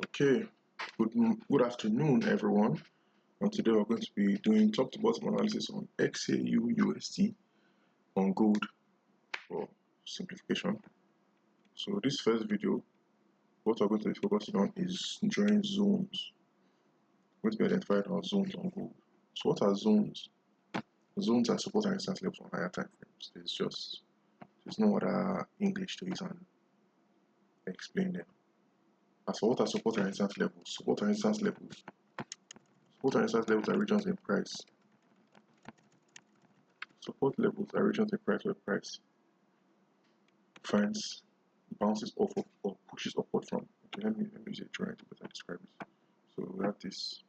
Okay, good afternoon, everyone. And today we're going to be doing top to bottom analysis on XAUUSD on gold for simplification. So this first video, what we're going to be focusing on is drawing zones. We're going to be identifying our zones on gold. So what are zones? Zones are support and resistance levels on higher time frames. There's no other English to use and explain them. As for what are support and resistance levels? Support and resistance levels are regions in price. Support levels are regions in price where price finds bounces off of or pushes upward from. Okay, let me use a drawing to better describe it. So we have this,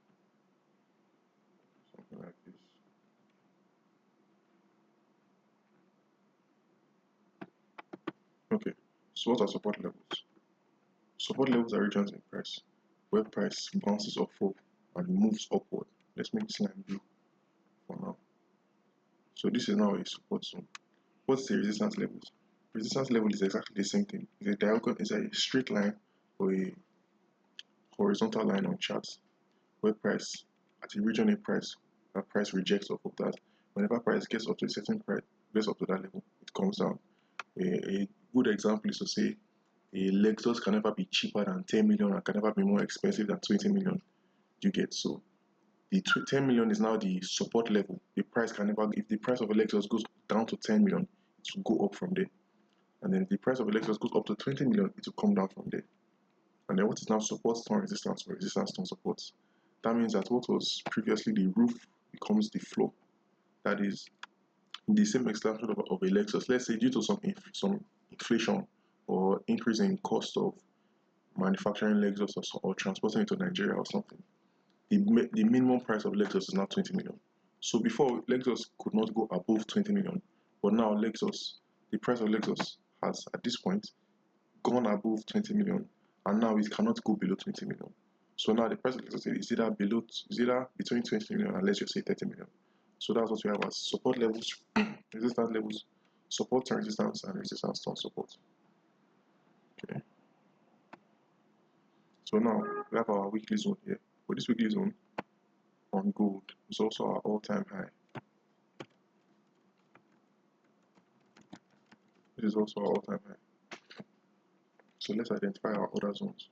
something like this. Okay, so what are support levels? Support levels are regions in price where price bounces off of and moves upward. Let's make this line blue for now. So this is now a support zone. What's the resistance levels? Resistance level is exactly the same thing. It's a diagonal, it's a straight line or a horizontal line on charts where price at a region in price, that price rejects off of that. Whenever price gets up to a certain price, gets up to that level, it comes down. A good example is to say a Lexus can never be cheaper than 10 million and can never be more expensive than 20 million. You get so the 10 million is now the support level. The price can never, if the price of a Lexus goes down to 10 million, it will go up from there. And then if the price of a Lexus goes up to 20 million, it will come down from there. And then what is now support turn resistance or resistance turn support? That means that what was previously the roof becomes the floor. That is the same example of a Lexus. Let's say due to some inflation or increase in cost of manufacturing Lexus or transporting it to Nigeria or something, the minimum price of Lexus is now 20 million. So before, Lexus could not go above 20 million, but now the price of Lexus has at this point gone above 20 million, and now it cannot go below 20 million. So now the price of Lexus is either between 20 million and let's just say 30 million. So that's what we have as support levels, resistance levels, support turn resistance, and resistance turn support. Okay. So now we have our weekly zone here. For this weekly zone on gold is also our all-time high. It is also our all-time high. So let's identify our other zones.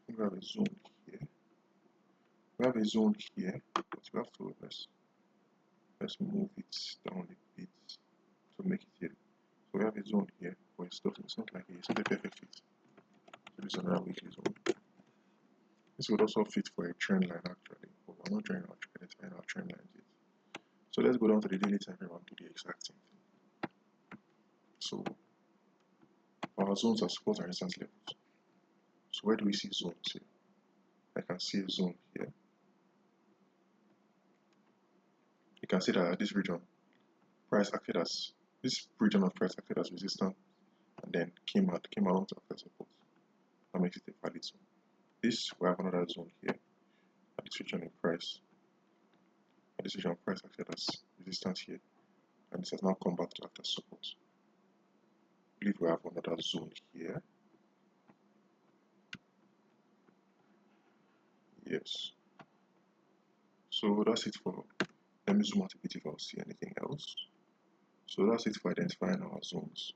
We have a zone here. We have a zone here, but we have to let's move it down a bit to make it here. So we have a zone here, but it's not like it's not a perfect fit. So this is another weekly zone. This would also fit for a trend line actually, but we're not identifying our trend lines yet. So let's go down to the daily time frame and do the exact same thing. So our zones are support and resistance levels. So where do we see zones here? I can see a zone here. You can see that at this region, this region of price acted as resistance and then came along to after support. That makes it a valid zone. We have another zone here. At this region in price. At this region of price acted as resistance here. And this has now come back to act as support. I believe we have another zone here. Yes. So that's it for, let me zoom out a bit if I'll see anything else. So that's it for identifying our zones.